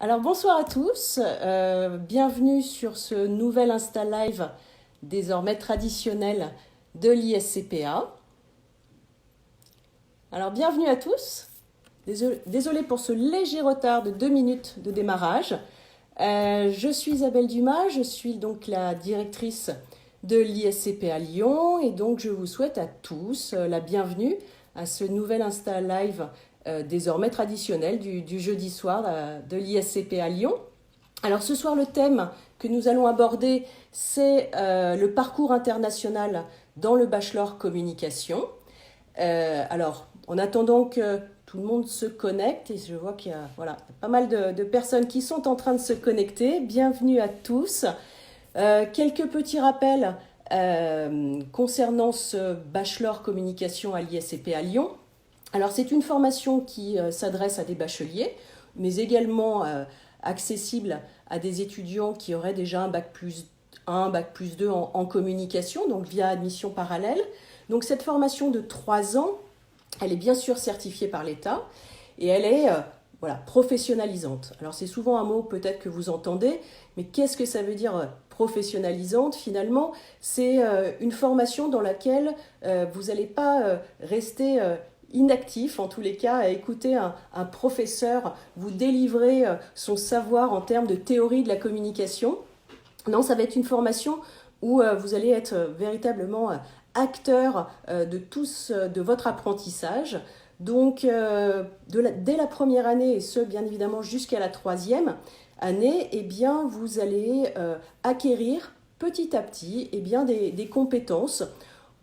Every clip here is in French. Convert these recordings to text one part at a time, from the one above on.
Alors bonsoir à tous, bienvenue sur ce nouvel Insta Live désormais traditionnel de l'ISCPA. Alors bienvenue à tous, désolé pour ce léger retard de 2 minutes de démarrage. Je suis Isabelle Dumas, je suis donc la directrice de l'ISCPA Lyon et donc je vous souhaite à tous la bienvenue à ce nouvel Insta Live désormais traditionnel du jeudi soir de l'ISCPA Lyon. Alors ce soir, le thème que nous allons aborder, c'est le parcours international dans le bachelor communication. Alors, en attendant que tout le monde se connecte, et je vois qu'il y a pas mal de personnes qui sont en train de se connecter, bienvenue à tous. Quelques petits rappels concernant ce bachelor communication à l'ISCPA Lyon. Alors c'est une formation qui s'adresse à des bacheliers, mais également accessible à des étudiants qui auraient déjà un bac plus 1, bac plus 2 en communication, donc via admission parallèle. Donc cette formation de 3 ans, elle est bien sûr certifiée par l'État et elle est professionnalisante. Alors c'est souvent un mot peut-être que vous entendez, mais qu'est-ce que ça veut dire professionnalisante finalement? C'est une formation dans laquelle vous n'allez pas rester inactif, en tous les cas, à écouter un professeur vous délivrer son savoir en termes de théorie de la communication. Non, ça va être une formation où vous allez être véritablement acteur de votre apprentissage. Donc, dès la première année, et ce, bien évidemment, jusqu'à la 3e année, eh bien, vous allez acquérir petit à petit des compétences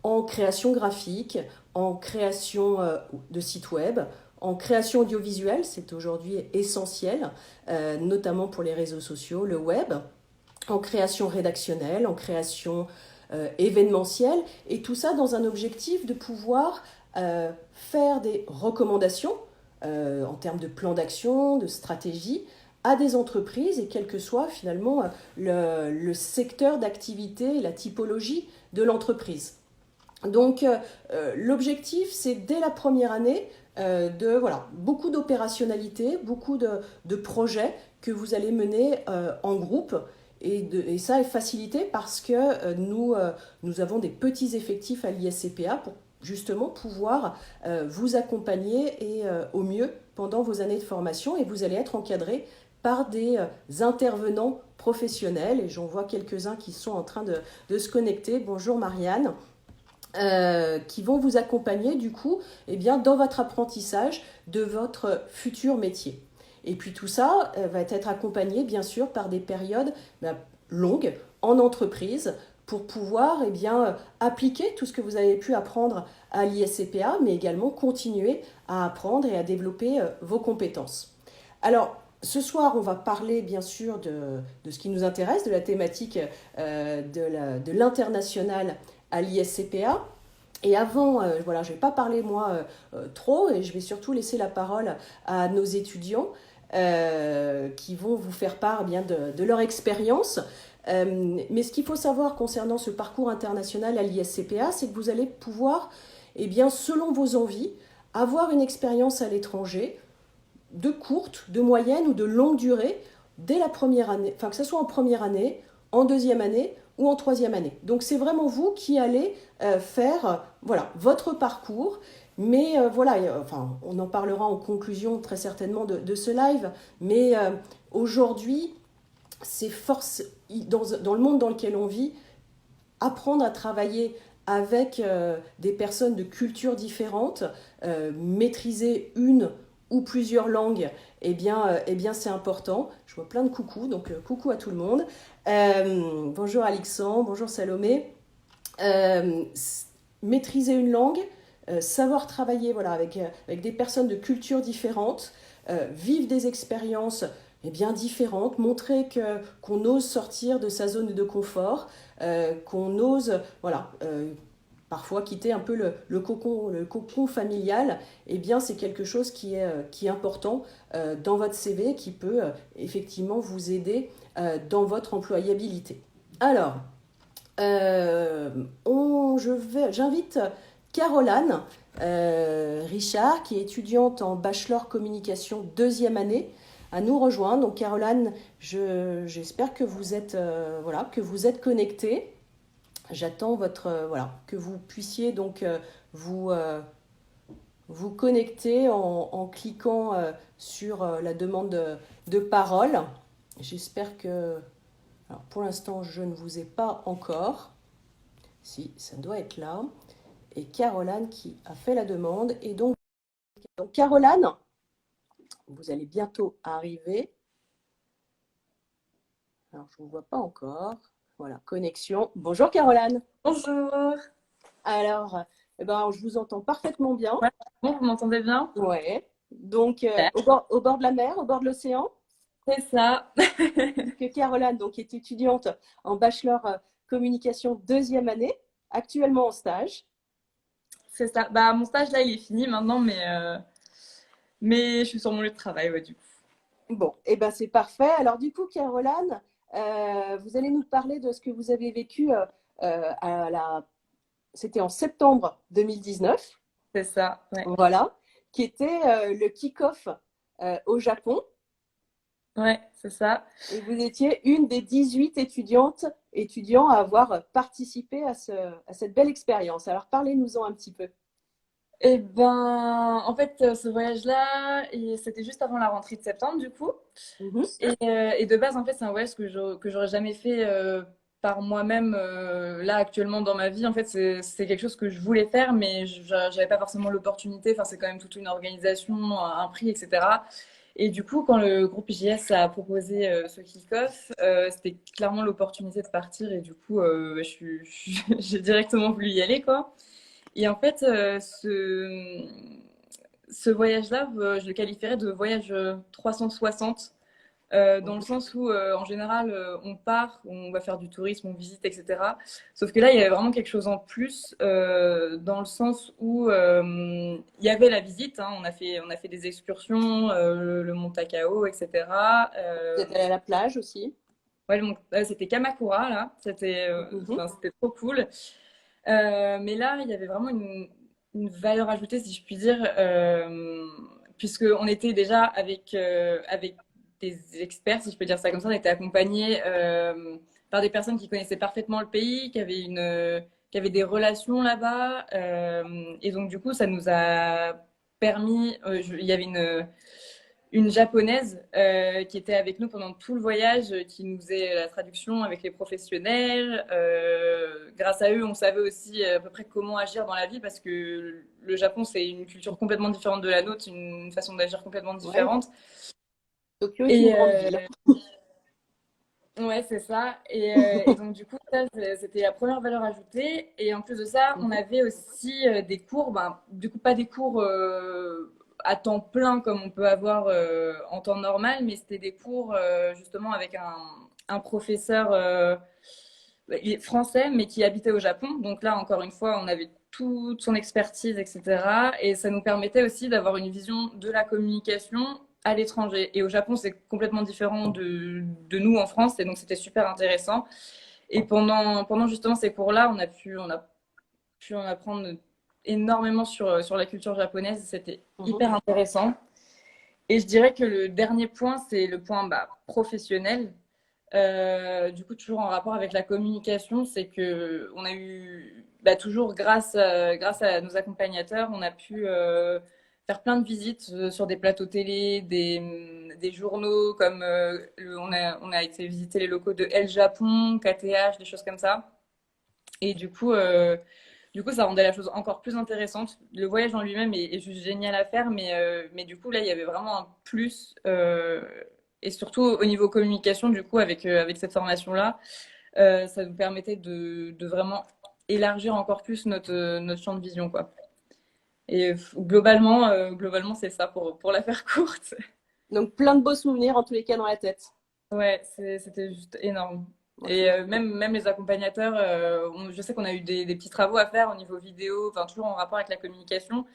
en création graphique, en création de sites web, en création audiovisuelle, c'est aujourd'hui essentiel, notamment pour les réseaux sociaux, le web, en création rédactionnelle, en création événementielle, et tout ça dans un objectif de pouvoir faire des recommandations en termes de plan d'action, de stratégie, à des entreprises, et quel que soit finalement le secteur d'activité, la typologie de l'entreprise. Donc l'objectif, c'est dès la première année beaucoup d'opérationnalité, beaucoup de projets que vous allez mener en groupe. Et ça est facilité parce que nous avons des petits effectifs à l'ISCPA pour justement pouvoir vous accompagner au mieux pendant vos années de formation, et vous allez être encadré par des intervenants professionnels. Et j'en vois quelques-uns qui sont en train de se connecter. Bonjour Marianne. Qui vont vous accompagner du coup dans votre apprentissage de votre futur métier. Et puis tout ça va être accompagné bien sûr par des périodes longues en entreprise pour pouvoir appliquer tout ce que vous avez pu apprendre à l'ISCPA, mais également continuer à apprendre et à développer vos compétences. Alors, ce soir, on va parler bien sûr de ce qui nous intéresse, de la thématique de l'international à l'ISCPA. Et avant, je ne vais pas parler moi trop, et je vais surtout laisser la parole à nos étudiants qui vont vous faire part de leur expérience. Mais ce qu'il faut savoir concernant ce parcours international à l'ISCPA, c'est que vous allez pouvoir, selon vos envies, avoir une expérience à l'étranger, de courte, de moyenne ou de longue durée, dès la première année, enfin que ce soit en première année, en deuxième année ou en troisième année. Donc c'est vraiment vous qui allez faire votre parcours. Mais on en parlera en conclusion très certainement de ce live. Mais aujourd'hui, c'est dans le monde dans lequel on vit, apprendre à travailler avec des personnes de cultures différentes, maîtriser une ou plusieurs langues, c'est important. Je vois plein de coucous, donc coucou à tout le monde. Bonjour Alexandre, bonjour Salomé. Maîtriser une langue, savoir travailler avec des personnes de cultures différentes, vivre des expériences différentes, montrer qu'on ose sortir de sa zone de confort, qu'on ose parfois quitter un peu le cocon familial, c'est quelque chose qui est important dans votre CV, qui peut effectivement vous aider dans votre employabilité. Alors, j'invite Caroline Richard, qui est étudiante en bachelor communication 2e année à nous rejoindre. Donc Caroline, j'espère que vous êtes, voilà, que vous êtes connectée. J'attends votre, voilà, que vous puissiez donc vous, vous connecter en cliquant sur la demande de parole. J'espère que, alors pour l'instant, je ne vous ai pas encore. Si, ça doit être là. Et Caroline qui a fait la demande. Et donc Caroline, vous allez bientôt arriver. Alors, je ne vous vois pas encore. Voilà, connexion. Bonjour Caroline. Bonjour. Alors, eh ben, je vous entends parfaitement bien. Ouais, bon, vous m'entendez bien? Ouais. Donc, Super. au bord de la mer, au bord de l'océan, C'est ça. puisque Caroline donc, est étudiante en bachelor communication deuxième année, actuellement en stage. C'est ça. Bah, mon stage là, il est fini maintenant, mais je suis sur mon lieu de travail, ouais, du coup. Bon, eh ben, c'est parfait. Alors, du coup, Caroline, vous allez nous parler de ce que vous avez vécu à la... C'était en septembre 2019, C'est ça, ouais. voilà, qui était le kick-off au Japon. Ouais, c'est ça. Et vous étiez une des 18 étudiants à avoir participé à cette belle expérience. Alors, parlez-nous-en un petit peu. Et ben, en fait, ce voyage-là, c'était juste avant la rentrée de septembre, du coup. Mhm. Et de base, en fait, c'est un voyage que j'aurais jamais fait par moi-même là actuellement dans ma vie. En fait, c'est quelque chose que je voulais faire, mais j'avais pas forcément l'opportunité. Enfin, c'est quand même toute une organisation, un prix, etc. Et du coup, quand le groupe IGS a proposé ce kick-off, c'était clairement l'opportunité de partir. Et du coup, j'ai directement voulu y aller, quoi. Et en fait, ce voyage-là, je le qualifierais de voyage 360 dans le sens où, en général, on part, on va faire du tourisme, on visite, etc. Sauf que là, il y avait vraiment quelque chose en plus, dans le sens où il y avait la visite, hein, on a fait des excursions, le mont Takao, etc. Vous êtes allé à la plage aussi. Ouais, c'était Kamakura, là, Mhm. c'était trop cool. Mais là, il y avait vraiment une valeur ajoutée, si je puis dire, puisqu'on était déjà avec des experts, si je peux dire ça comme ça. On était accompagnés par des personnes qui connaissaient parfaitement le pays, qui avaient des relations là-bas. Et donc, du coup, ça nous a permis. Il y avait une japonaise qui était avec nous pendant tout le voyage, qui nous faisait la traduction avec les professionnels. Grâce à eux, on savait aussi à peu près comment agir dans la vie parce que le Japon, c'est une culture complètement différente de la nôtre, une façon d'agir complètement Ouais. différente. Tokyo est une Et grande ville. ouais, c'est ça. Et donc, du coup, ça, c'était la première valeur ajoutée. Et en plus de ça, on Mhm. avait aussi des cours, ben, du coup, pas des cours à temps plein comme on peut avoir en temps normal, mais c'était des cours justement avec un professeur il est français, mais qui habitait au Japon. Donc là, encore une fois, on avait toute son expertise, etc. Et ça nous permettait aussi d'avoir une vision de la communication à l'étranger. Et au Japon, c'est complètement différent de nous en France. Et donc, c'était super intéressant. Et pendant justement ces cours-là, on a pu en apprendre énormément sur la culture japonaise. C'était Mhm. hyper intéressant. Et je dirais que le dernier point, c'est le point bah, professionnel. Du coup, toujours en rapport avec la communication, c'est que on a eu bah, toujours grâce à nos accompagnateurs, on a pu faire plein de visites sur des plateaux télé, des journaux comme on a été visiter les locaux de El Japon, KTH, des choses comme ça. Et du coup, ça rendait la chose encore plus intéressante. Le voyage en lui-même est juste génial à faire, mais du coup, là, il y avait vraiment un plus. Et surtout au niveau communication, du coup, avec cette formation-là, ça nous permettait de vraiment élargir encore plus notre champ de vision, quoi. Et globalement, c'est ça pour la faire courte. Donc, plein de beaux souvenirs en tous les cas dans la tête. Ouais, c'était juste énorme. Bon, Et c'est même les accompagnateurs, je sais qu'on a eu des petits travaux à faire au niveau vidéo, enfin toujours en rapport avec la communication.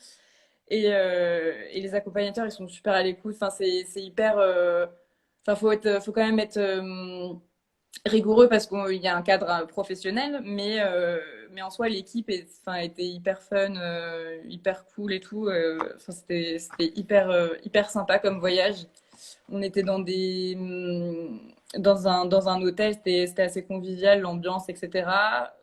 Et les accompagnateurs, ils sont super à l'écoute. Enfin, c'est hyper. Enfin, faut quand même être rigoureux parce qu'il y a un cadre professionnel, mais en soi, l'équipe enfin, était hyper fun, hyper cool et tout. Enfin, c'était hyper sympa comme voyage. On était dans un hôtel, c'était assez convivial, l'ambiance, etc.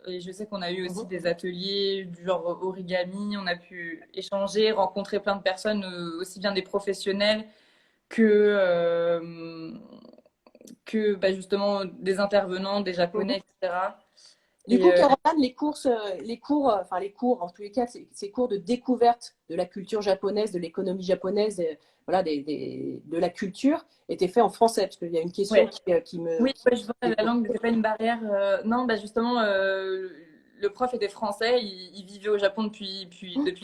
Et je sais qu'on a eu aussi Mhm. des ateliers du genre origami, on a pu échanger, rencontrer plein de personnes, aussi bien des professionnels que, que bah, justement des intervenants, des Mhm. Japonais, etc. Du Et coup, Caroline, enfin les cours, en tous les cas, ces cours de découverte de la culture japonaise, de l'économie japonaise, voilà, de la culture, étaient faits en français, parce qu'il y a une question ouais. me, Oui, qui ouais, je vois, est la posée. langue n'était pas une barrière. Non, bah justement, le prof était français, il vivait au Japon depuis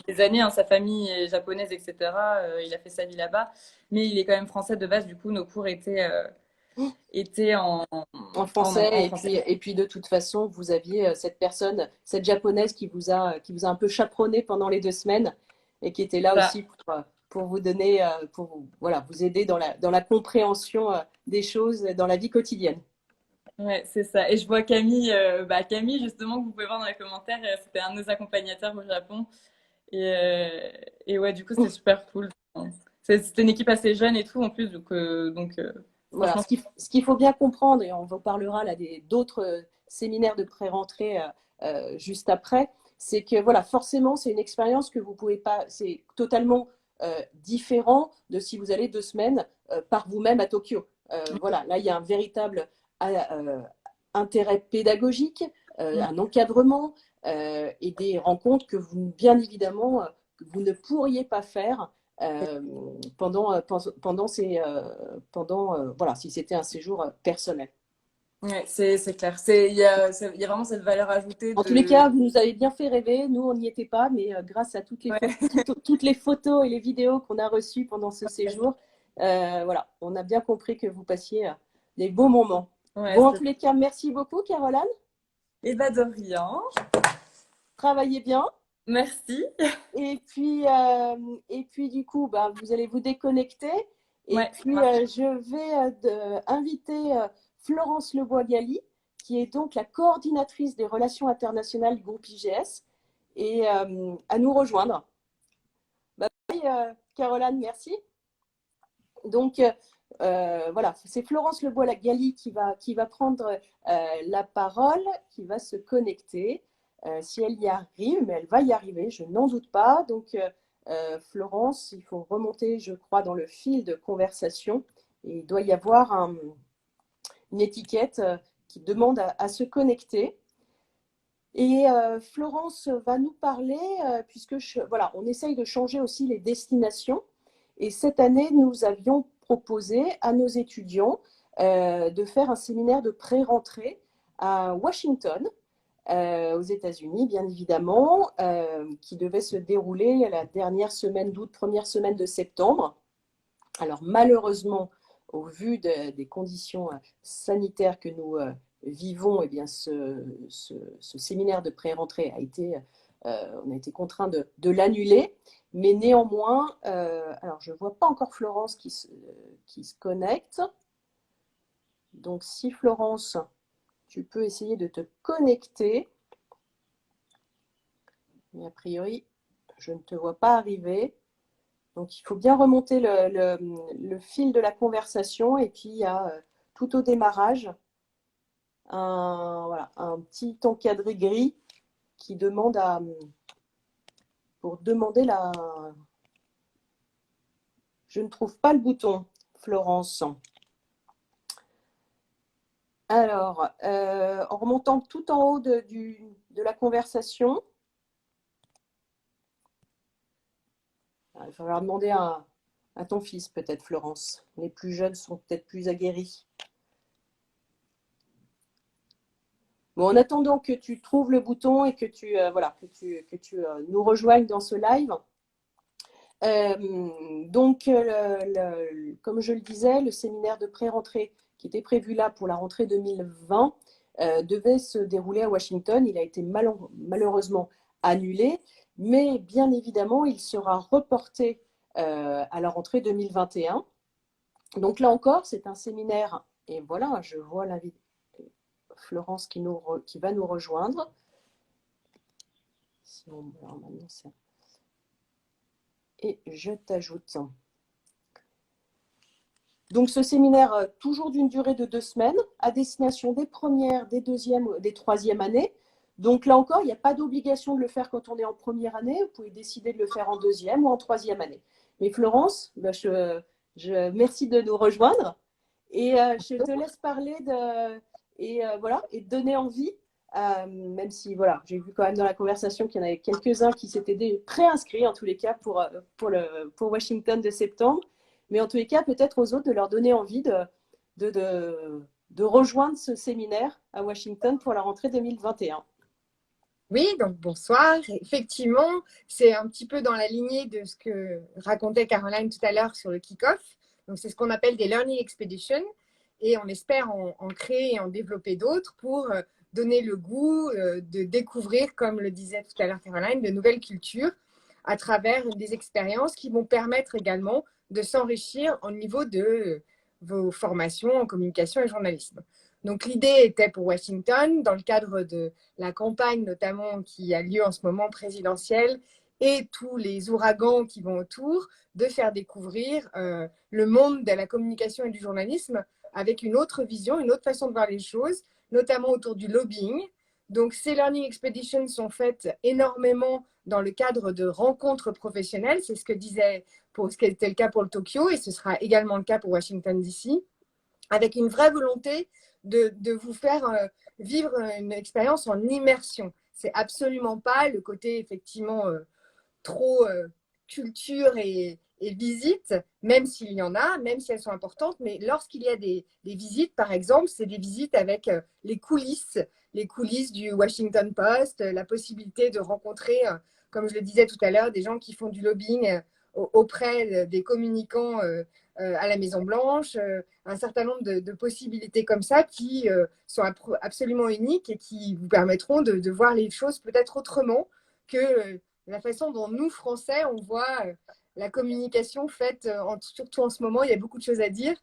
des années, hein, sa famille est japonaise, etc. Il a fait sa vie là-bas, mais il est quand même français de base, du coup, nos cours étaient En en français, français. et puis de toute façon, vous aviez cette personne, cette japonaise qui vous a un peu chaperonné pendant les 2 semaines et qui était là Ça, aussi pour vous donner, voilà, vous aider dans la compréhension des choses dans la vie quotidienne. ouais, c'est ça. Et je vois Camille, Camille, justement, que vous pouvez voir dans les commentaires, c'était un de nos accompagnateurs au Japon. Et ouais, du coup, c'était super cool. C'était une équipe assez jeune et tout, en plus, donc Voilà, franchement, ce qu'il faut bien comprendre, et on vous parlera là d'autres séminaires de pré-rentrée juste après, c'est que voilà, forcément, c'est une expérience que vous pouvez pas, c'est totalement différent de si vous allez 2 semaines par vous-même à Tokyo. Voilà, là, il y a un véritable euh, intérêt pédagogique, mm, un encadrement et des rencontres que vous, bien évidemment, que vous ne pourriez pas faire euh, voilà, si c'était un séjour personnel. ouais, c'est clair. Il y a vraiment cette valeur ajoutée En tous les de. cas, vous nous avez bien fait rêver. Nous, on n'y était pas, mais grâce à Ouais, toutes les photos et les vidéos qu'on a reçues pendant ce séjour, voilà, on a bien compris que vous passiez des beaux moments. ouais, Bon, en tous les cas, merci beaucoup, Caroline. et bah de rien. Travaillez bien. Merci. Et puis du coup, bah, vous allez vous déconnecter. Et Ouais, ça puis, marche. je vais inviter Florence Lebois-Galli, qui est donc la coordinatrice des relations internationales du groupe IGS, et à nous rejoindre. Bah, bye, Caroline, merci. Donc, voilà, c'est Florence Lebois-Galli qui va prendre la parole, qui va se connecter. Si elle y arrive, mais elle va y arriver, je n'en doute pas. Donc, Florence, il faut remonter, je crois, dans le fil de conversation. Et il doit y avoir une étiquette qui demande à se connecter. Et Florence va nous parler, voilà, on essaye de changer aussi les destinations. Et cette année, nous avions proposé à nos étudiants de faire un séminaire de pré-rentrée à Washington, aux États-Unis, bien évidemment, qui devait se dérouler la dernière semaine d'août, première semaine de septembre. Alors malheureusement, au vu des conditions sanitaires que nous vivons, eh bien, ce séminaire de pré-rentrée on a été contraint de l'annuler. Mais néanmoins, alors je ne vois pas encore Florence qui se connecte. Donc si Florence, tu peux essayer de te connecter. Mais a priori, je ne te vois pas arriver. Donc, il faut bien remonter le fil de la conversation. Et puis, il y a tout au démarrage voilà, un petit encadré gris qui demande pour demander la. Je ne trouve pas le bouton, Florence. Alors, en remontant tout en haut de la conversation, il va falloir demander à ton fils, peut-être, Florence. Les plus jeunes sont peut-être plus aguerris. Bon, en attendant que tu trouves le bouton et que voilà, que tu nous rejoignes dans ce live. Donc, comme je le disais, le séminaire de pré-rentrée qui était prévu là pour la rentrée 2020 devait se dérouler à Washington. Il a été malheureusement annulé, mais bien évidemment, il sera reporté à la rentrée 2021. Donc là encore, c'est un séminaire, et voilà, je vois Florence qui va nous rejoindre. Alors maintenant, et je t'ajoute. Donc ce séminaire, toujours d'une durée de 2 semaines, à destination des premières, des deuxièmes, des troisièmes années. Donc là encore, il n'y a pas d'obligation de le faire quand on est en première année. Vous pouvez décider de le faire en deuxième ou en troisième année. Mais Florence, bah, merci de nous rejoindre. Et je te laisse parler voilà, et donner envie, même si voilà, j'ai vu quand même dans la conversation qu'il y en avait quelques-uns qui s'étaient préinscrits, en tous les cas, pour Washington de septembre. Mais en tous les cas, peut-être aux autres de leur donner envie de, de, de rejoindre ce séminaire à Washington pour la rentrée 2021. Oui, donc bonsoir. Effectivement, c'est un petit peu dans la lignée de ce que racontait Caroline tout à l'heure sur le kick-off. Donc, c'est ce qu'on appelle des Learning Expeditions et on espère en créer et en développer d'autres pour donner le goût de découvrir, comme le disait tout à l'heure Caroline, de nouvelles cultures à travers des expériences qui vont permettre également de s'enrichir au niveau de vos formations en communication et journalisme. Donc, l'idée était pour Washington, dans le cadre de la campagne notamment qui a lieu en ce moment présidentielle et tous les ouragans qui vont autour, de faire découvrir le monde de la communication et du journalisme avec une autre vision, une autre façon de voir les choses, notamment autour du lobbying. Donc, ces Learning Expeditions sont faites énormément dans le cadre de rencontres professionnelles. C'est ce qui était le cas pour le Tokyo et ce sera également le cas pour Washington DC, avec une vraie volonté de vous faire vivre une expérience en immersion. C'est absolument pas le côté effectivement trop culture et visite, même s'il y en a, même si elles sont importantes, mais lorsqu'il y a des visites, par exemple, c'est des visites avec les coulisses du Washington Post, la possibilité de rencontrer, comme je le disais tout à l'heure, des gens qui font du lobbying auprès des communicants à la Maison-Blanche, un certain nombre de possibilités comme ça qui sont absolument uniques et qui vous permettront de voir les choses peut-être autrement que la façon dont nous, Français, on voit la communication faite, surtout en ce moment, il y a beaucoup de choses à dire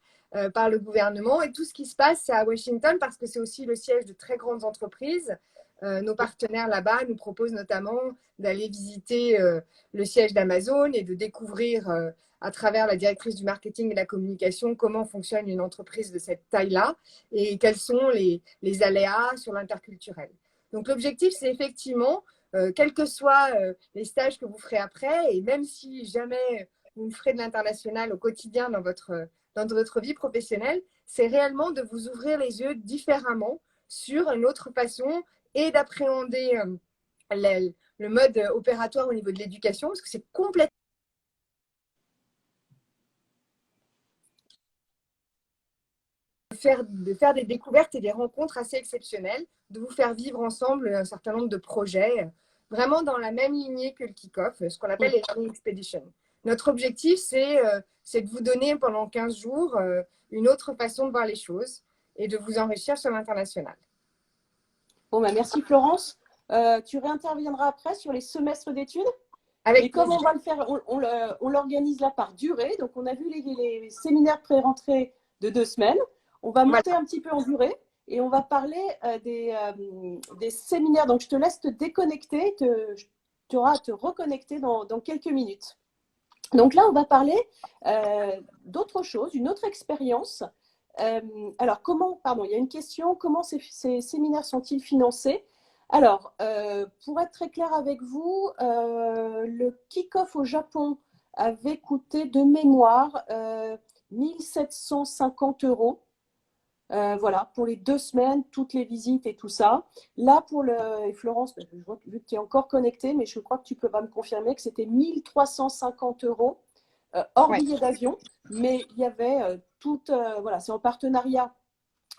par le gouvernement. Et tout ce qui se passe, c'est à Washington parce que c'est aussi le siège de très grandes entreprises. Nos partenaires là-bas nous proposent notamment d'aller visiter le siège d'Amazon et de découvrir à travers la directrice du marketing et de la communication comment fonctionne une entreprise de cette taille-là et quels sont les aléas sur l'interculturel. Donc l'objectif, c'est effectivement quels que soient les stages que vous ferez après, et même si jamais vous ferez de l'international au quotidien dans votre vie professionnelle, c'est réellement de vous ouvrir les yeux différemment sur une autre façon et d'appréhender le mode opératoire au niveau de l'éducation, parce que c'est complètement de faire des découvertes et des rencontres assez exceptionnelles, de vous faire vivre ensemble un certain nombre de projets, vraiment dans la même lignée que le kick-off, ce qu'on appelle les Learning Expeditions. Notre objectif, c'est de vous donner pendant 15 jours une autre façon de voir les choses et de vous enrichir sur l'international. Bon, bah, merci Florence. Tu réinterviendras après sur les semestres d'études. Avec Et comme on va le faire, on l'organise là par durée. Donc, on a vu les séminaires pré-rentrée de 2 semaines. On va monter un petit peu en durée et on va parler des séminaires. Donc, je te laisse te déconnecter. Tu auras à te reconnecter dans quelques minutes. Donc là, on va parler d'autre chose, une autre expérience. Alors, il y a une question, comment ces séminaires sont-ils financés? Alors, pour être très clair avec vous, le kick-off au Japon avait coûté de mémoire 1750 euros. Voilà, pour les 2 semaines, toutes les visites et tout ça. Là, et Florence, je vois que tu es encore connectée, mais je crois que tu peux pas me confirmer que c'était 1350 euros hors billet d'avion. Mais il y avait voilà, c'est en partenariat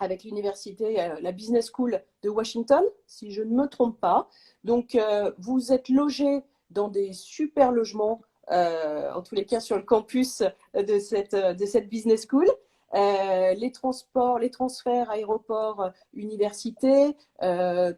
avec l'université, la Business School de Washington, si je ne me trompe pas. Donc, vous êtes logé dans des super logements, en tous les cas sur le campus de cette Business School. Les transports, les transferts, aéroport, université,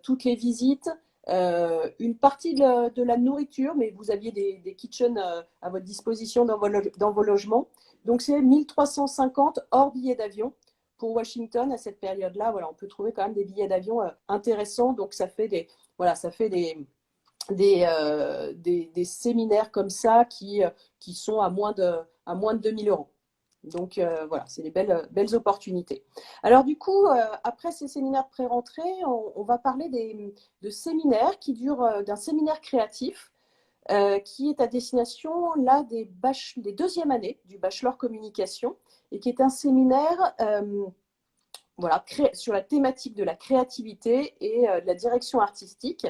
toutes les visites, une partie de la nourriture, mais vous aviez des kitchens à votre disposition dans vos logements. Donc, c'est 1350 hors billet d'avion. Pour Washington, à cette période-là, voilà, on peut trouver quand même des billets d'avion intéressants. Donc, ça fait des séminaires comme ça qui sont à moins de 2000 euros. Donc voilà, c'est des belles opportunités. Alors du coup, après ces séminaires pré-rentrée, on va parler de séminaires qui durent, d'un séminaire créatif qui est à destination là des deuxièmes années du bachelor communication et qui est un séminaire voilà, sur la thématique de la créativité et de la direction artistique.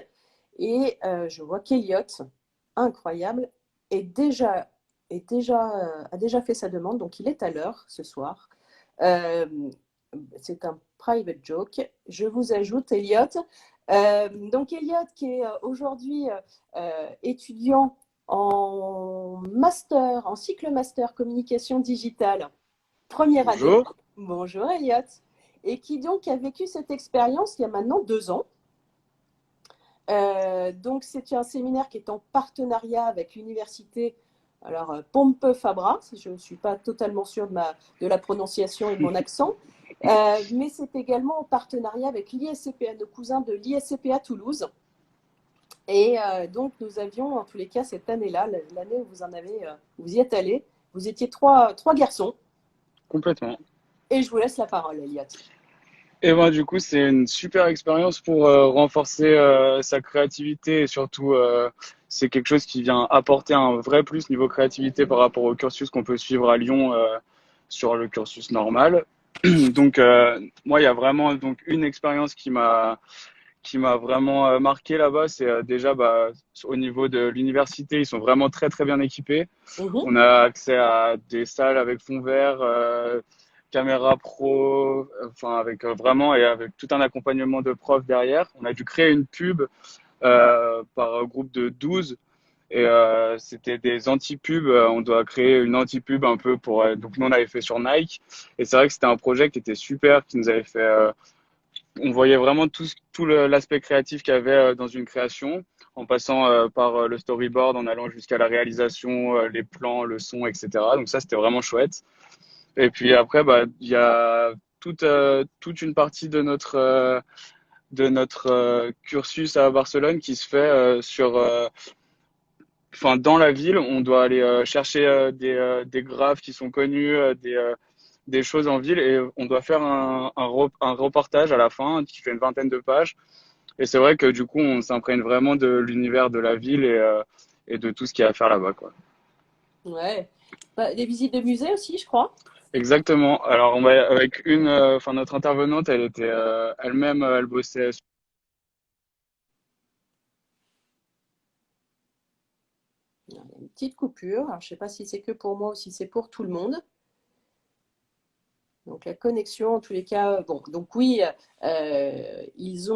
Et je vois qu'Eliott, incroyable, a déjà fait sa demande, donc il est à l'heure ce soir. Euh, c'est un private joke. Je vous ajoute Eliott. Donc Eliott qui est aujourd'hui étudiant en master, en cycle master communication digitale, première année. Bonjour. Bonjour Eliott. Et qui donc a vécu cette expérience il y a maintenant 2 ans. Donc c'est un séminaire qui est en partenariat avec l'université Pompeu Fabra, si je ne suis pas totalement sûre de la prononciation et de mon accent, mais c'est également en partenariat avec l'ISCPA, nos cousins de l'ISCPA Toulouse. Et donc nous avions en tous les cas cette année-là, l'année où vous y êtes allés, vous étiez trois garçons. Complètement. Et je vous laisse la parole, Eliott. Et ben, du coup, c'est une super expérience pour renforcer sa créativité et surtout, c'est quelque chose qui vient apporter un vrai plus niveau créativité par rapport au cursus qu'on peut suivre à Lyon sur le cursus normal. Donc, moi, il y a vraiment donc une expérience qui m'a vraiment marqué là-bas. C'est déjà au niveau de l'université, ils sont vraiment très très bien équipés. On a accès à des salles avec fond vert, caméra pro, enfin avec vraiment et avec tout un accompagnement de profs derrière. On a dû créer une pub par groupe de 12 et c'était des anti-pubs. On doit créer une anti-pub un peu pour. Donc nous on avait fait sur Nike et c'est vrai que c'était un projet qui était super, qui nous avait fait. On voyait vraiment tout l'aspect créatif qu'il y avait dans une création, en passant par le storyboard, en allant jusqu'à la réalisation, les plans, le son, etc. Donc ça c'était vraiment chouette. Et puis après, il y a toute une partie de notre cursus à Barcelone qui se fait enfin, dans la ville. On doit aller chercher des graphes qui sont connus, des choses en ville, et on doit faire un reportage à la fin qui fait une vingtaine de pages. Et c'est vrai que du coup, on s'imprègne vraiment de l'univers de la ville et de tout ce qu'il y a à faire là-bas, quoi. Ouais. Des visites de musée aussi, je crois. Exactement. Alors, on va avec enfin notre intervenante, elle était elle-même, elle bossait. Il y a une petite coupure. Alors, je ne sais pas si c'est que pour moi ou si c'est pour tout le monde. Donc la connexion, en tous les cas, bon, donc oui, ils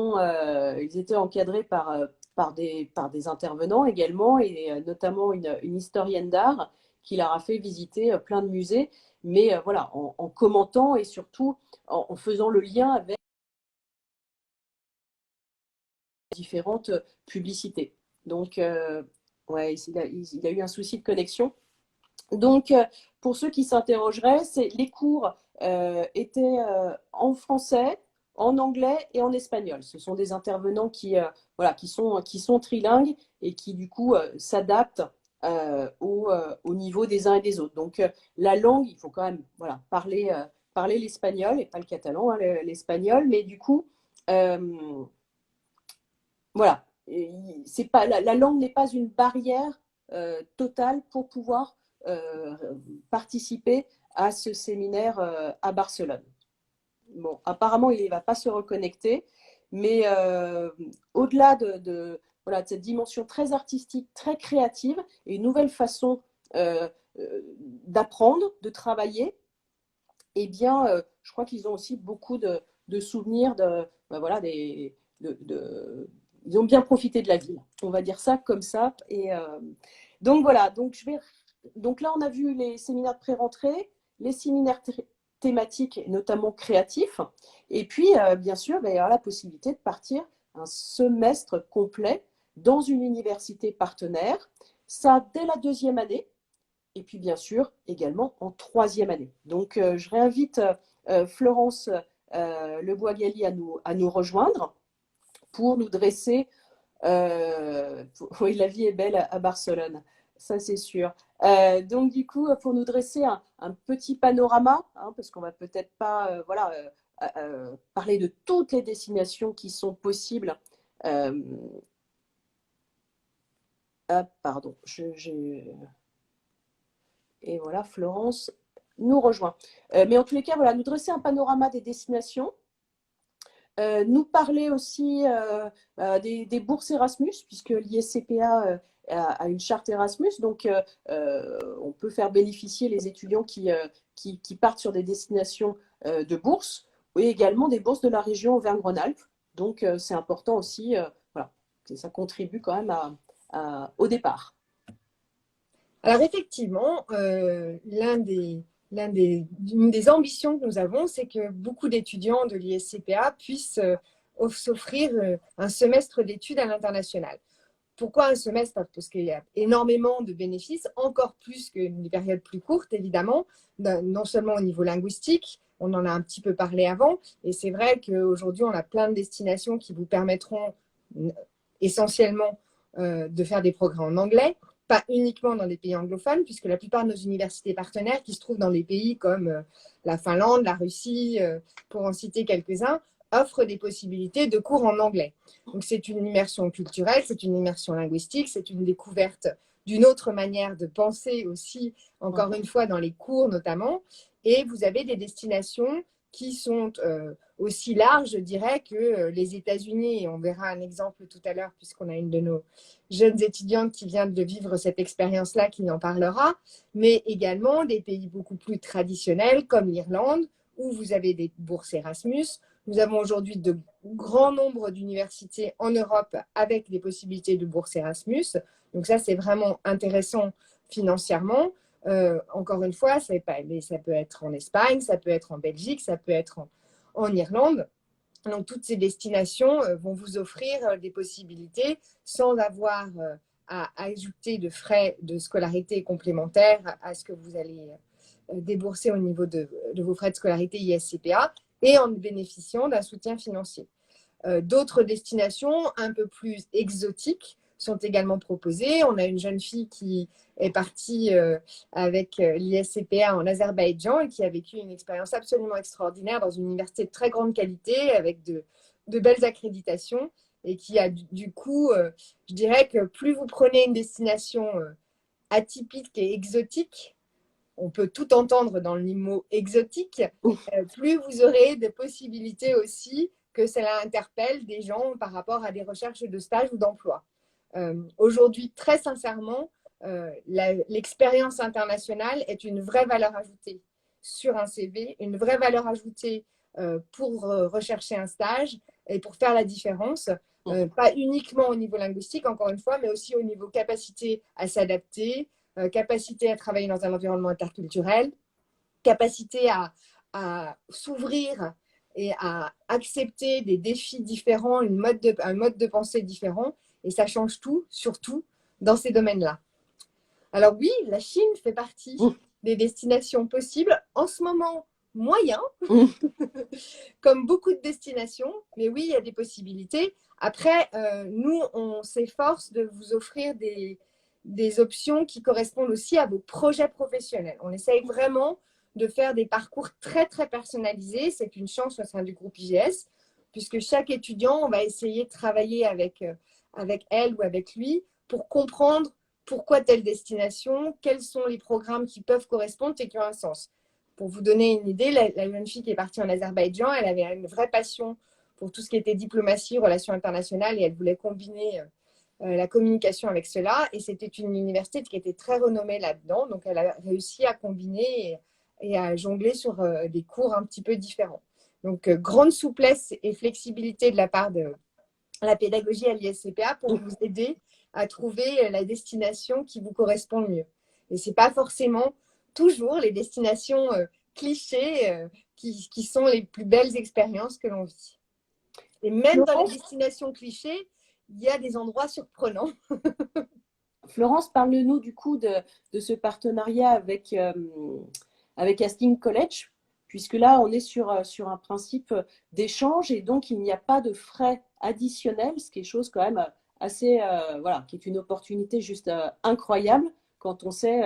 étaient encadrés par des intervenants également, et notamment une historienne d'art qui leur a fait visiter plein de musées, mais voilà, en commentant et surtout en faisant le lien avec différentes publicités. Donc, ouais, il a eu un souci de connexion. Donc, pour ceux qui s'interrogeraient, les cours étaient en français, en anglais et en espagnol. Ce sont des intervenants voilà, qui sont trilingues et qui, du coup, s'adaptent au niveau des uns et des autres. Donc, la langue, il faut quand même voilà, parler l'espagnol et pas le catalan, hein, l'espagnol. Mais du coup, voilà, la langue n'est pas une barrière totale pour pouvoir participer à ce séminaire à Barcelone. Bon, apparemment, il ne va pas se reconnecter, mais au-delà voilà, de cette dimension très artistique, très créative, et une nouvelle façon d'apprendre, de travailler, eh bien, je crois qu'ils ont aussi beaucoup de souvenirs voilà, ils ont bien profité de la ville. On va dire ça comme ça. Et donc voilà, donc là, on a vu les séminaires de pré-rentrée, les séminaires thématiques, notamment créatifs. Et puis, bien sûr, il va y avoir la possibilité de partir un semestre complet dans une université partenaire. Ça, dès la 2e année. Et puis, bien sûr, également en 3e année. Donc, je réinvite Florence Le Boisgali à nous rejoindre pour nous dresser. Oui, la vie est belle à Barcelone. ça c'est sûr. Donc du coup, pour nous dresser un petit panorama, hein, parce qu'on va peut-être pas parler de toutes les destinations qui sont possibles. Euh, pardon, et voilà, Florence nous rejoint. Mais en tous les cas, voilà, nous dresser un panorama des destinations. Nous parler aussi des bourses Erasmus, puisque l'ISCPA a une charte Erasmus, donc on peut faire bénéficier les étudiants qui partent sur des destinations de bourses, et également des bourses de la région Auvergne-Rhône-Alpes. Donc c'est important aussi, voilà, ça contribue quand même au départ. Alors effectivement, une des ambitions que nous avons, c'est que beaucoup d'étudiants de l'ISCPA puissent s'offrir un semestre d'études à l'international. Pourquoi un semestre? Parce qu'il y a énormément de bénéfices, encore plus qu'une période plus courte, évidemment, non seulement au niveau linguistique, on en a un petit peu parlé avant, et c'est vrai qu'aujourd'hui, on a plein de destinations qui vous permettront essentiellement de faire des programmes en anglais, pas uniquement dans des pays anglophones, puisque la plupart de nos universités partenaires qui se trouvent dans des pays comme la Finlande, la Russie, pour en citer quelques-uns, offrent des possibilités de cours en anglais. Donc c'est une immersion culturelle, c'est une immersion linguistique, c'est une découverte d'une autre manière de penser aussi, encore une fois, dans les cours notamment. Et vous avez des destinations qui sont aussi larges, je dirais, que les États-Unis. Et on verra un exemple tout à l'heure, puisqu'on a une de nos jeunes étudiantes qui vient de vivre cette expérience-là, qui en parlera, mais également des pays beaucoup plus traditionnels, comme l'Irlande, où vous avez des bourses Erasmus. Nous avons aujourd'hui de grands nombres d'universités en Europe avec des possibilités de bourses Erasmus. Donc ça, c'est vraiment intéressant financièrement. Encore une fois, mais ça peut être en Espagne, ça peut être en Belgique, ça peut être en Irlande. Donc, toutes ces destinations vont vous offrir des possibilités sans avoir à ajouter de frais de scolarité complémentaires à ce que vous allez débourser au niveau de vos frais de scolarité ISCPA et en bénéficiant d'un soutien financier. D'autres destinations un peu plus exotiques sont également proposées. On a une jeune fille qui est partie avec l'ISCPA en Azerbaïdjan et qui a vécu une expérience absolument extraordinaire dans une université de très grande qualité avec de belles accréditations et qui a du coup, je dirais que plus vous prenez une destination atypique et exotique, on peut tout entendre dans le mot exotique, plus vous aurez de possibilités aussi que cela interpelle des gens par rapport à des recherches de stage ou d'emploi. Aujourd'hui, très sincèrement, l'expérience internationale est une vraie valeur ajoutée sur un CV, une vraie valeur ajoutée pour rechercher un stage et pour faire la différence, pas uniquement au niveau linguistique, encore une fois, mais aussi au niveau capacité à s'adapter, capacité à travailler dans un environnement interculturel, capacité à s'ouvrir et à accepter des défis différents, un mode de pensée différent. Et ça change tout, surtout dans ces domaines-là. Alors oui, la Chine fait partie des destinations possibles. En ce moment, moyen, comme beaucoup de destinations. Mais oui, il y a des possibilités. Après, nous, on s'efforce de vous offrir des options qui correspondent aussi à vos projets professionnels. On essaye vraiment de faire des parcours très, très personnalisés. C'est une chance au sein du groupe IGS, puisque chaque étudiant, on va essayer de travailler avec elle ou avec lui pour comprendre pourquoi telle destination, quels sont les programmes qui peuvent correspondre et qui ont un sens. Pour vous donner une idée, la jeune fille qui est partie en Azerbaïdjan, elle avait une vraie passion pour tout ce qui était diplomatie, relations internationales et elle voulait combiner la communication avec cela. Et c'était une université qui était très renommée là-dedans. Donc, elle a réussi à combiner et à jongler sur des cours un petit peu différents. Donc, grande souplesse et flexibilité de la part de la pédagogie à l'ISCPA pour vous aider à trouver la destination qui vous correspond le mieux. Et ce n'est pas forcément toujours les destinations clichés qui sont les plus belles expériences que l'on vit. Et même dans les destinations clichés, il y a des endroits surprenants. Florence, parle-nous du coup de ce partenariat avec Hastings College, puisque là, on est sur un principe d'échange et donc il n'y a pas de frais additionnels, ce qui est chose quand même assez, voilà, qui est une opportunité juste incroyable. quand on sait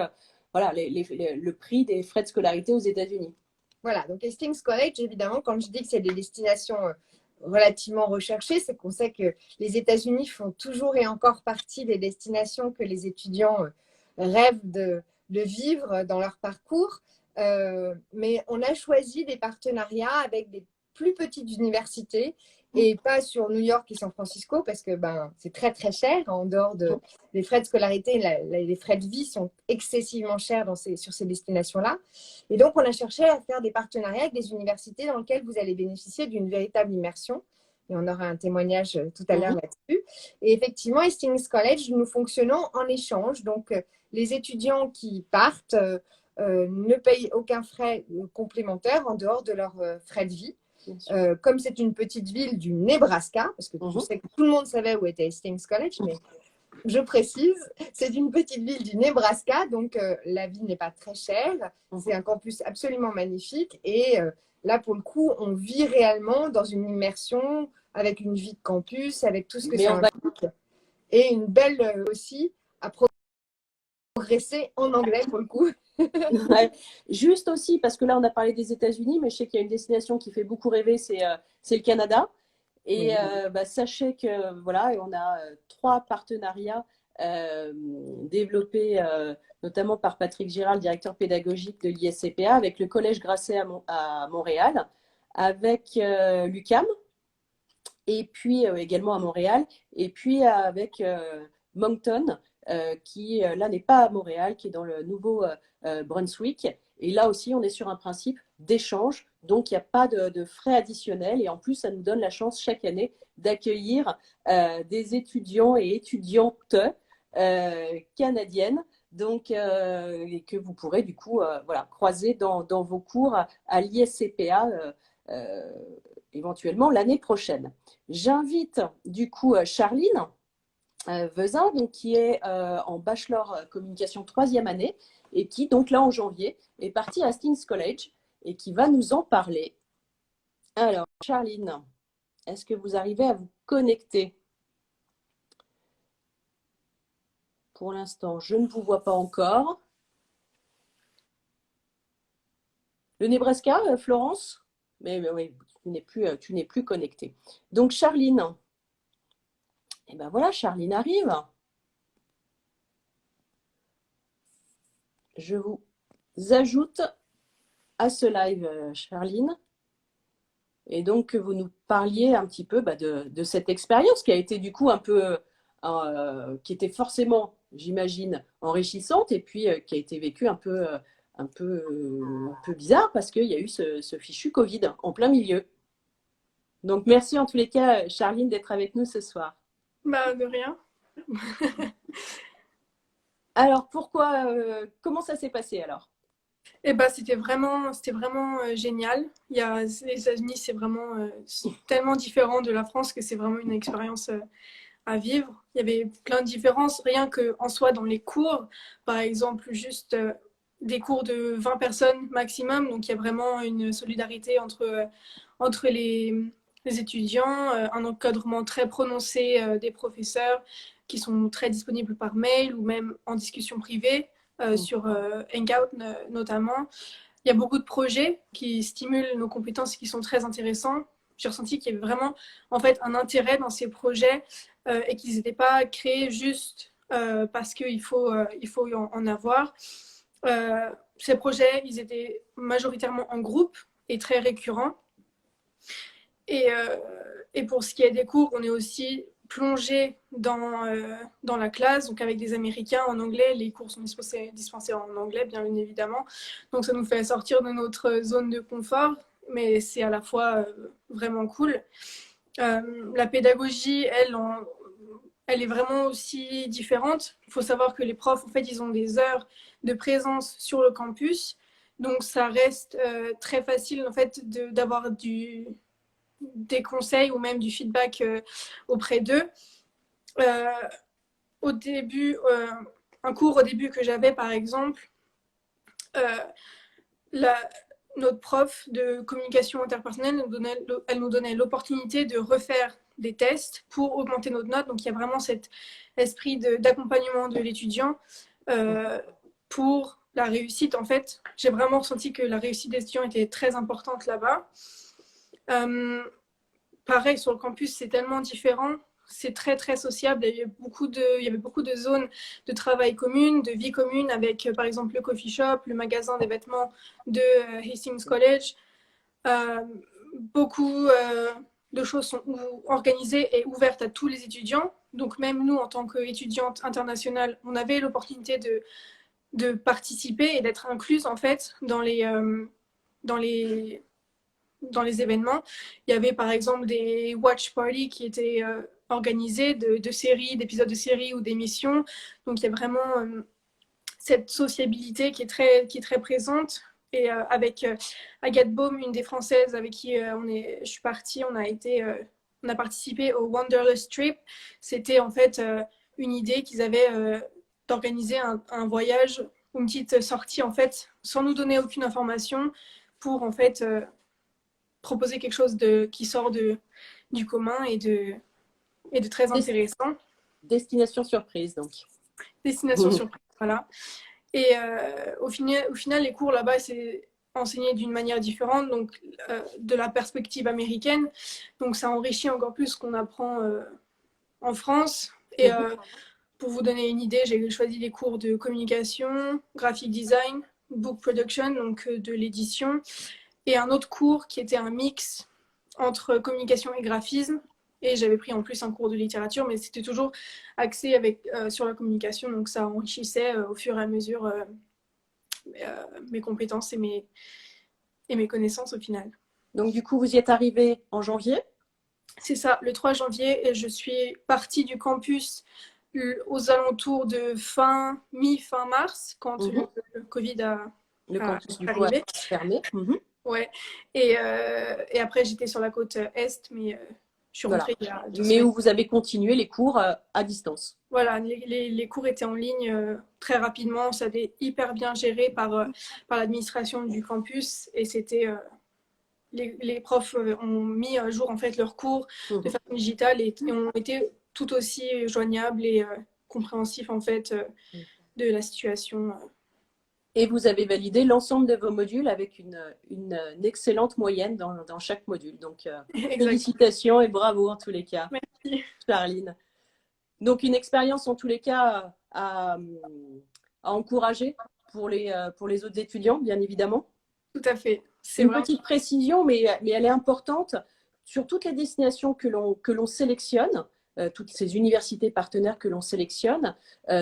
voilà, le prix des frais de scolarité aux États-Unis. Voilà, donc Hastings College, évidemment, quand je dis que c'est des destinations relativement recherchées, c'est qu'on sait que les États-Unis font toujours et encore partie des destinations que les étudiants rêvent de vivre dans leur parcours. Mais on a choisi des partenariats avec des plus petites universités et pas sur New York et San Francisco parce que c'est très très cher en dehors des frais de scolarité. Les frais de vie sont excessivement chers sur ces destinations-là. Et donc, on a cherché à faire des partenariats avec des universités dans lesquelles vous allez bénéficier d'une véritable immersion. Et on aura un témoignage tout à l'heure là-dessus. Et effectivement, Hastings College, nous fonctionnons en échange. Donc, les étudiants qui partent ne payent aucun frais complémentaire en dehors de leurs frais de vie. Comme c'est une petite ville du Nebraska, parce que je sais que tout le monde savait où était Hastings College, mais je précise, c'est une petite ville du Nebraska, donc la vie n'est pas très chère. C'est un campus absolument magnifique. Et là, pour le coup, on vit réellement dans une immersion avec une vie de campus, avec tout ce que ça implique. Et une belle aussi à progresser en anglais, pour le coup. Ouais. Juste aussi, parce que là, on a parlé des États-Unis, mais je sais qu'il y a une destination qui fait beaucoup rêver, c'est le Canada. Et sachez que voilà, on a 3 partenariats développés notamment par Patrick Girard, directeur pédagogique de l'ISCPA, avec le Collège Grasset à Montréal, avec l'UQAM, et puis également à Montréal, et puis avec Moncton, qui là n'est pas à Montréal, qui est dans le Nouveau-Brunswick. Et là aussi, on est sur un principe d'échange, donc il n'y a pas de frais additionnels. Et en plus, ça nous donne la chance chaque année d'accueillir des étudiants et étudiantes canadiennes, donc, et que vous pourrez du coup voilà, croiser dans vos cours à l'ISCPA éventuellement l'année prochaine. J'invite du coup Charline Vezin, donc, qui est en bachelor communication 3e année et qui, donc là en janvier, est partie à Hastings College et qui va nous en parler. Alors, Charline, est-ce que vous arrivez à vous connecter? Pour l'instant, je ne vous vois pas encore. Le Nebraska, Florence? Mais oui, tu n'es plus connectée. Donc, Charline. Et ben voilà, Charline arrive. Je vous ajoute à ce live, Charline. Et donc, que vous nous parliez un petit peu de cette expérience qui a été du coup un peu, qui était forcément, j'imagine, enrichissante et puis qui a été vécue un peu bizarre parce qu'il y a eu ce fichu Covid en plein milieu. Donc, merci en tous les cas, Charline, d'être avec nous ce soir. De rien. Alors, comment ça s'est passé alors? C'était vraiment génial. Les États-Unis, c'est vraiment tellement différent de la France que c'est vraiment une expérience à vivre. Il y avait plein de différences, rien qu'en soi dans les cours. Par exemple, juste des cours de 20 personnes maximum. Donc, il y a vraiment une solidarité entre les étudiants, un encadrement très prononcé des professeurs qui sont très disponibles par mail ou même en discussion privée. Sur Hangout notamment. Il y a beaucoup de projets qui stimulent nos compétences et qui sont très intéressants. J'ai ressenti qu'il y avait vraiment en fait, un intérêt dans ces projets et qu'ils n'étaient pas créés juste parce qu'il faut en avoir. Ces projets, ils étaient majoritairement en groupe et très récurrents. Et pour ce qui est des cours, on est aussi plongé dans la classe, donc avec des Américains en anglais. Les cours sont dispensés en anglais, bien évidemment. Donc ça nous fait sortir de notre zone de confort, mais c'est à la fois vraiment cool. La pédagogie, elle est vraiment aussi différente. Il faut savoir que les profs, en fait, ils ont des heures de présence sur le campus. Donc ça reste très facile, en fait, d'avoir des conseils ou même du feedback auprès d'eux. Au début, un cours au début que j'avais par exemple, notre prof de communication interpersonnelle elle nous donnait l'opportunité de refaire des tests pour augmenter notre note. Donc il y a vraiment cet esprit d'accompagnement de l'étudiant. pour la réussite. En fait, j'ai vraiment ressenti que la réussite des étudiants était très importante là-bas. Pareil, sur le campus, c'est tellement différent. C'est très, très sociable. Il y avait beaucoup de zones de travail communes, de vie commune, avec, par exemple, le coffee shop, le magasin des vêtements de Hastings College. Beaucoup de choses sont organisées et ouvertes à tous les étudiants. Donc, même nous, en tant qu'étudiantes internationales, on avait l'opportunité de participer et d'être incluse, en fait, dans les événements. Il y avait par exemple des watch parties qui étaient organisées de séries, d'épisodes de séries ou d'émissions. Donc il y a vraiment cette sociabilité qui est très présente. Et avec Agathe Baum, une des Françaises avec qui je suis partie, on a participé au Wanderlust Trip. C'était en fait une idée qu'ils avaient d'organiser un voyage, une petite sortie en fait, sans nous donner aucune information, pour en fait proposer quelque chose qui sort du commun et de très intéressant. Destination surprise, donc. Destination surprise, voilà. Et au final, les cours là-bas, c'est enseigné d'une manière différente, donc de la perspective américaine. Donc ça enrichit encore plus ce qu'on apprend en France. Et pour vous donner une idée, j'ai choisi les cours de communication, graphic design, book production, donc de l'édition, et un autre cours qui était un mix entre communication et graphisme. Et j'avais pris en plus un cours de littérature, mais c'était toujours axé sur la communication, donc ça enrichissait au fur et à mesure mes compétences et mes connaissances au final. Donc du coup, vous y êtes arrivé en janvier? C'est ça, le 3 janvier, et je suis partie du campus aux alentours de mi-fin mars, quand le Covid le campus du coup a fermé. Ouais. Et après, j'étais sur la côte Est, mais je suis rentrée il y a 2 semaines. Mais où vous avez continué les cours à distance. Voilà, les cours étaient en ligne très rapidement. Ça avait hyper bien géré par l'administration du campus. Et c'était les profs ont mis à jour en fait leurs cours de façon digitale et ont été tout aussi joignables et compréhensifs en fait de la situation. Et vous avez validé l'ensemble de vos modules avec une excellente moyenne dans chaque module. Donc, félicitations et bravo en tous les cas. Merci. Charline. Donc, une expérience en tous les cas à encourager pour les autres étudiants, bien évidemment. Tout à fait. C'est une petite précision, mais elle est importante. Sur toutes les destinations que l'on sélectionne, toutes ces universités partenaires que l'on sélectionne,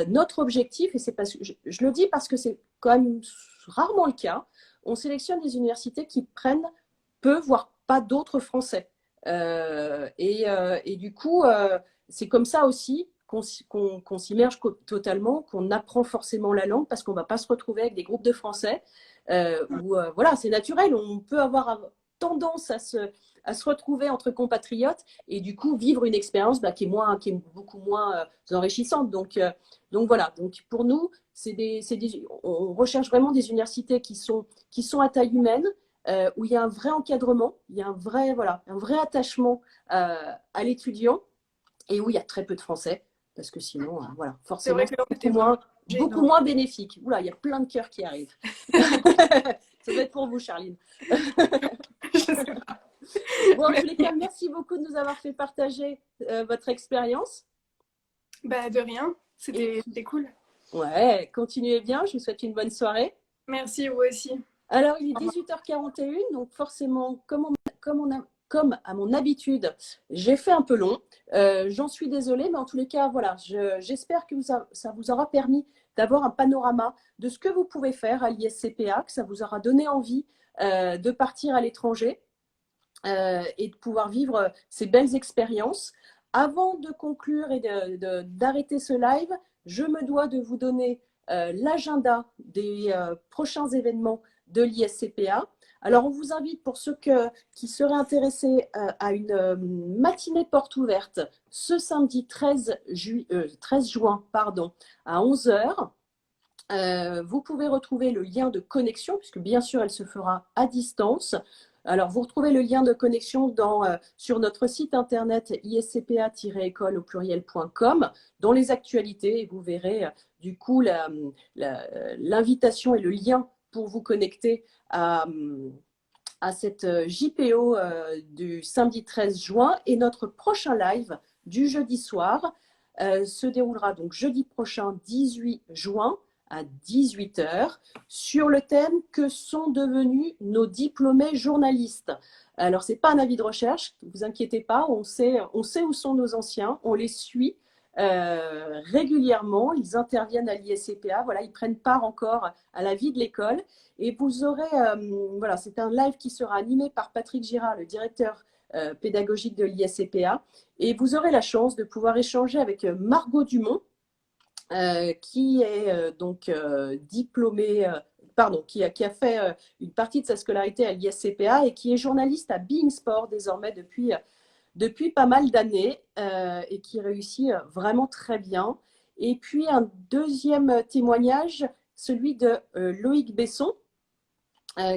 notre objectif, et c'est parce que je le dis parce que c'est quand même rarement le cas, on sélectionne des universités qui prennent peu, voire pas d'autres Français. Et du coup, c'est comme ça aussi qu'on s'immerge totalement, qu'on apprend forcément la langue parce qu'on ne va pas se retrouver avec des groupes de Français où voilà, c'est naturel, on peut avoir tendance à se retrouver entre compatriotes et du coup vivre une expérience qui est beaucoup moins enrichissante. Donc voilà, donc pour nous, on recherche vraiment des universités qui sont à taille humaine, où il y a un vrai encadrement, il y a un vrai attachement à l'étudiant et où il y a très peu de Français, parce que sinon, voilà, forcément, c'est beaucoup moins bénéfique. Oula, il y a plein de cœurs qui arrivent. Ça va être pour vous, Charline. Bon, en tous les cas, merci beaucoup de nous avoir fait partager votre expérience. De rien, c'était cool. Ouais, continuez bien, je vous souhaite une bonne soirée. Merci, vous aussi. Alors, il est 18h41, donc forcément, comme à mon habitude, j'ai fait un peu long. J'en suis désolée, mais en tous les cas, voilà, j'espère que ça vous aura permis d'avoir un panorama de ce que vous pouvez faire à l'ISCPA, que ça vous aura donné envie de partir à l'étranger et de pouvoir vivre ces belles expériences. Avant de conclure et d'arrêter ce live, je me dois de vous donner l'agenda des prochains événements de l'ISCPA. Alors, on vous invite, pour ceux qui seraient intéressés, à une matinée porte ouverte ce samedi 13 juin à 11h. Vous pouvez retrouver le lien de connexion, puisque bien sûr, elle se fera à distance. Alors, vous retrouvez le lien de connexion sur notre site internet iscpa-école au pluriel.com dans les actualités et vous verrez du coup l'invitation et le lien pour vous connecter à cette JPO du samedi 13 juin et notre prochain live du jeudi soir se déroulera donc jeudi prochain 18 juin à 18 h sur le thème « Que sont devenus nos diplômés journalistes ?» Alors, ce n'est pas un avis de recherche, ne vous inquiétez pas, on sait où sont nos anciens, on les suit régulièrement, ils interviennent à l'ISCPA, voilà, ils prennent part encore à la vie de l'école. Et vous aurez, voilà, c'est un live qui sera animé par Patrick Girard, le directeur pédagogique de l'ISCPA. Et vous aurez la chance de pouvoir échanger avec Margot Dumont, qui est donc diplômée, qui a fait une partie de sa scolarité à l'ISCPA et qui est journaliste à Bein Sport désormais depuis pas mal d'années et qui réussit vraiment très bien. Et puis un deuxième témoignage, celui de Loïc Besson,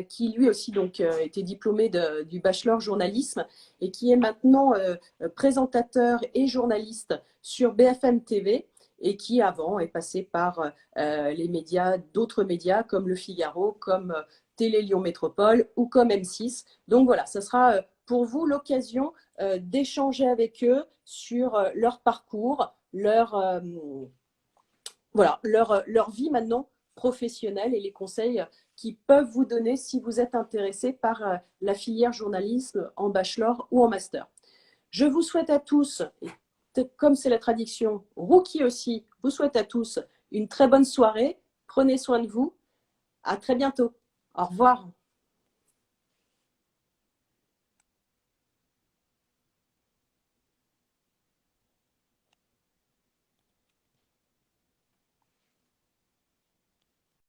qui lui aussi donc était diplômé du bachelor journalisme et qui est maintenant présentateur et journaliste sur BFM TV et qui avant est passé par les médias, d'autres médias comme Le Figaro, comme Télé Lyon Métropole ou comme M6. Donc voilà, ça sera pour vous l'occasion d'échanger avec eux sur leur parcours, leur vie maintenant professionnelle et les conseils qu'ils peuvent vous donner si vous êtes intéressé par la filière journalisme en bachelor ou en master. Je vous souhaite à tous, comme c'est la tradition, Rookie aussi, vous souhaite à tous une très bonne soirée. Prenez soin de vous. À très bientôt. Au revoir.